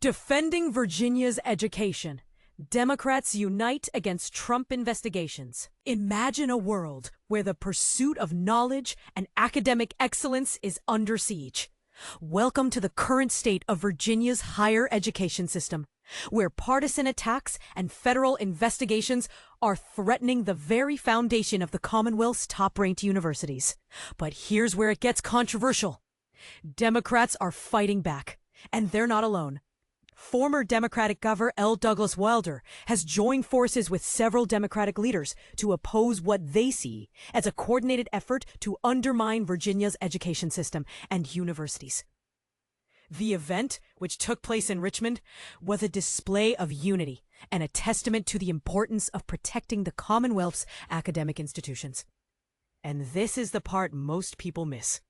Defending Virginia's education. Democrats unite against Trump investigations. Imagine a world where the pursuit of knowledge and academic excellence is under siege. Welcome to the current state of Virginia's higher education system, where partisan attacks and federal investigations are threatening the very foundation of the Commonwealth's top-ranked universities. But here's where it gets controversial. Democrats are fighting back, and they're not alone. Former Democratic Governor L. Douglas Wilder has joined forces with several Democratic leaders to oppose what they see as a coordinated effort to undermine Virginia's education system and universities. The event, which took place in Richmond, was a display of unity and a testament to the importance of protecting the Commonwealth's academic institutions. And this is the part most people miss.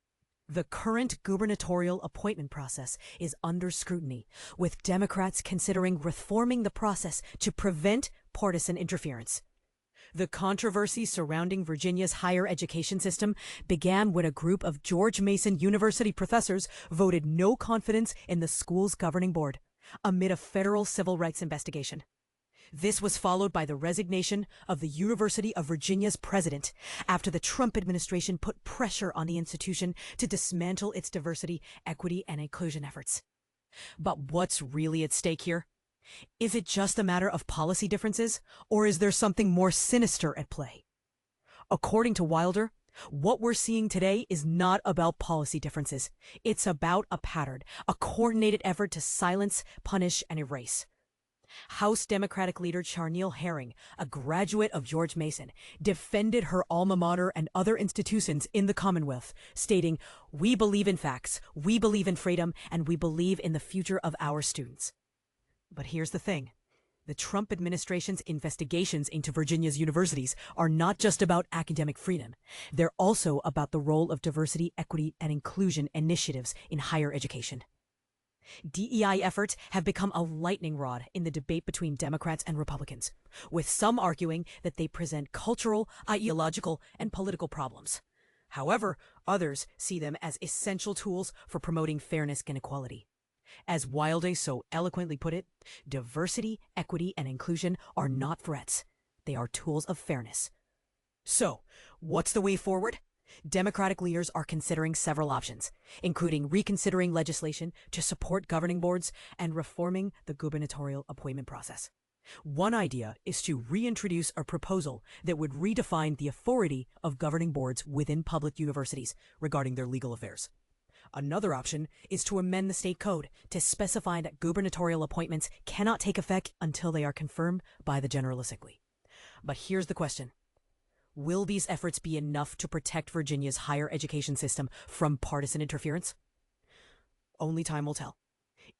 The current gubernatorial appointment process is under scrutiny, with Democrats considering reforming the process to prevent partisan interference. The controversy surrounding Virginia's higher education system began when a group of George Mason University professors voted no confidence in the school's governing board, amid a federal civil rights investigation. This was followed by the resignation of the University of Virginia's president after the Trump administration put pressure on the institution to dismantle its diversity, equity, and inclusion efforts. But what's really at stake here? Is it just a matter of policy differences, or is there something more sinister at play? According to Wilder, what we're seeing today is not about policy differences. It's about a pattern, a coordinated effort to silence, punish, and erase. House Democratic leader Charnel Herring, a graduate of George Mason, defended her alma mater and other institutions in the Commonwealth, stating, "We believe in facts, we believe in freedom, and we believe in the future of our students." But here's the thing. The Trump administration's investigations into Virginia's universities are not just about academic freedom. They're also about the role of diversity, equity, and inclusion initiatives in higher education. DEI efforts have become a lightning rod in the debate between Democrats and Republicans, with some arguing that they present cultural, ideological, and political problems. However, others see them as essential tools for promoting fairness and equality. As Wilder so eloquently put it, diversity, equity, and inclusion are not threats. They are tools of fairness. So, what's the way forward? Democratic leaders are considering several options, including reconsidering legislation to support governing boards and reforming the gubernatorial appointment process. One idea is to reintroduce a proposal that would redefine the authority of governing boards within public universities regarding their legal affairs. Another option is to amend the state code to specify that gubernatorial appointments cannot take effect until they are confirmed by the General Assembly. But here's the question. Will these efforts be enough to protect Virginia's higher education system from partisan interference? Only time will tell.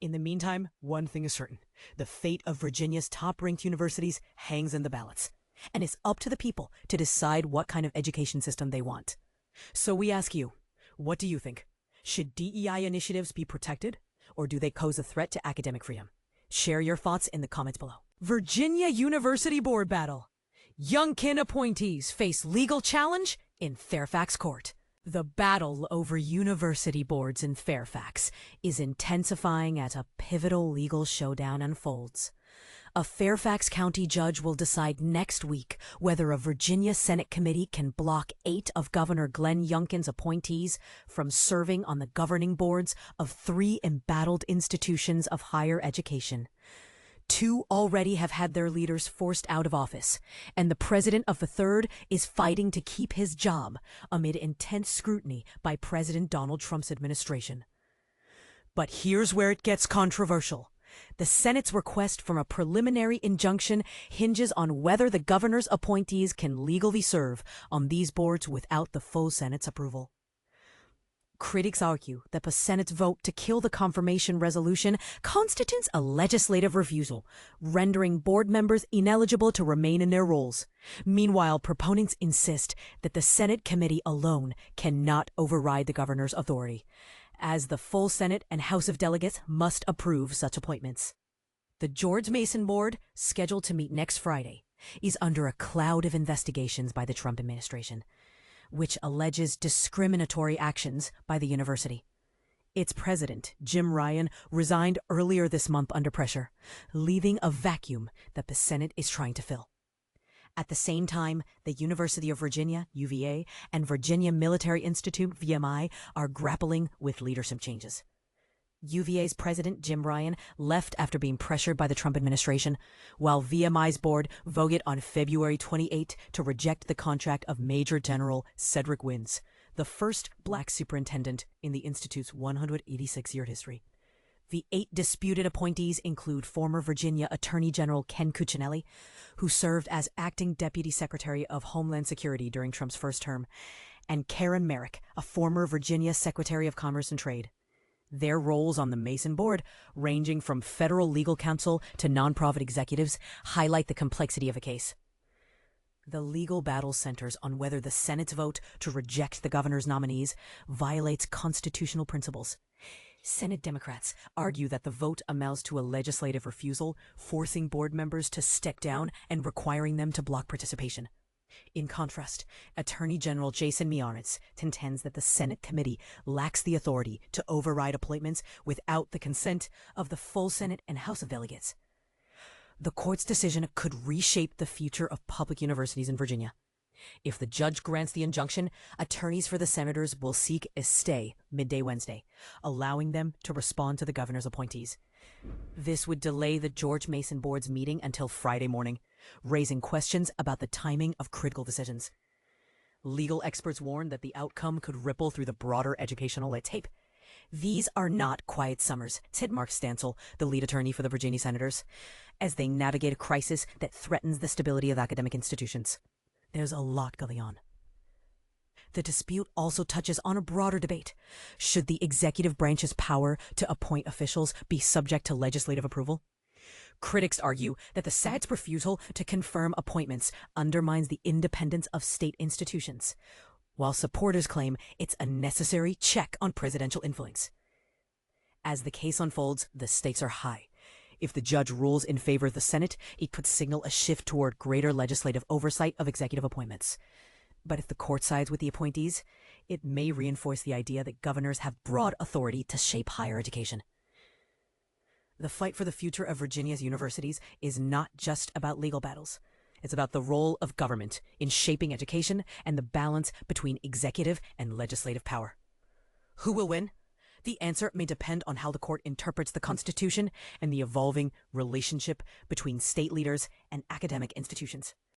In the meantime, one thing is certain. The fate of Virginia's top-ranked universities hangs in the balance, and it's up to the people to decide what kind of education system they want. So we ask you, what do you think? Should DEI initiatives be protected, or do they pose a threat to academic freedom? Share your thoughts in the comments below. Virginia University Board Battle. Youngkin appointees face legal challenge in Fairfax court. The battle over university boards in Fairfax is intensifying as a pivotal legal showdown unfolds. A Fairfax County judge will decide next week whether a Virginia Senate committee can block 8 of Governor Glenn Youngkin's appointees from serving on the governing boards of 3 embattled institutions of higher education. 2 already have had their leaders forced out of office, and the president of the third is fighting to keep his job amid intense scrutiny by President Donald Trump's administration. But here's where it gets controversial. The Senate's request for a preliminary injunction hinges on whether the governor's appointees can legally serve on these boards without the full Senate's approval. Critics argue that the Senate's vote to kill the confirmation resolution constitutes a legislative refusal, rendering board members ineligible to remain in their roles. Meanwhile, proponents insist that the Senate committee alone cannot override the governor's authority, as the full Senate and House of Delegates must approve such appointments. The George Mason Board, scheduled to meet next Friday, is under a cloud of investigations by the Trump administration, which alleges discriminatory actions by the university. Its president, Jim Ryan, resigned earlier this month under pressure, leaving a vacuum that the Senate is trying to fill. At the same time, the University of Virginia, UVA, and Virginia Military Institute, VMI, are grappling with leadership changes. UVA's president, Jim Ryan, left after being pressured by the Trump administration, while VMI's board voted on February 28 to reject the contract of Major General Cedric Wins, the first black superintendent in the Institute's 186-year history. The 8 disputed appointees include former Virginia Attorney General Ken Cuccinelli, who served as acting Deputy Secretary of Homeland Security during Trump's first term, and Karen Merrick, a former Virginia Secretary of Commerce and Trade. Their roles on the Mason board, ranging from federal legal counsel to nonprofit executives, highlight the complexity of a case. The legal battle centers on whether the Senate's vote to reject the governor's nominees violates constitutional principles. Senate Democrats argue that the vote amounts to a legislative refusal, forcing board members to step down and requiring them to block participation. In contrast, Attorney General Jason Miyares contends that the Senate committee lacks the authority to override appointments without the consent of the full Senate and House of Delegates. The court's decision could reshape the future of public universities in Virginia. If the judge grants the injunction, attorneys for the senators will seek a stay midday Wednesday, allowing them to respond to the governor's appointees. This would delay the George Mason Board's meeting until Friday morning, raising questions about the timing of critical decisions. Legal experts warn that the outcome could ripple through the broader educational landscape. These are not quiet summers, said Mark Stansel, the lead attorney for the Virginia senators, as they navigate a crisis that threatens the stability of academic institutions. There's a lot going on. The dispute also touches on a broader debate. Should the executive branch's power to appoint officials be subject to legislative approval? Critics argue that the SAG's refusal to confirm appointments undermines the independence of state institutions, while supporters claim it's a necessary check on presidential influence. As the case unfolds, the stakes are high. If the judge rules in favor of the Senate, it could signal a shift toward greater legislative oversight of executive appointments. But if the court sides with the appointees, it may reinforce the idea that governors have broad authority to shape higher education. The fight for the future of Virginia's universities is not just about legal battles. It's about the role of government in shaping education and the balance between executive and legislative power. Who will win? The answer may depend on how the court interprets the Constitution and the evolving relationship between state leaders and academic institutions.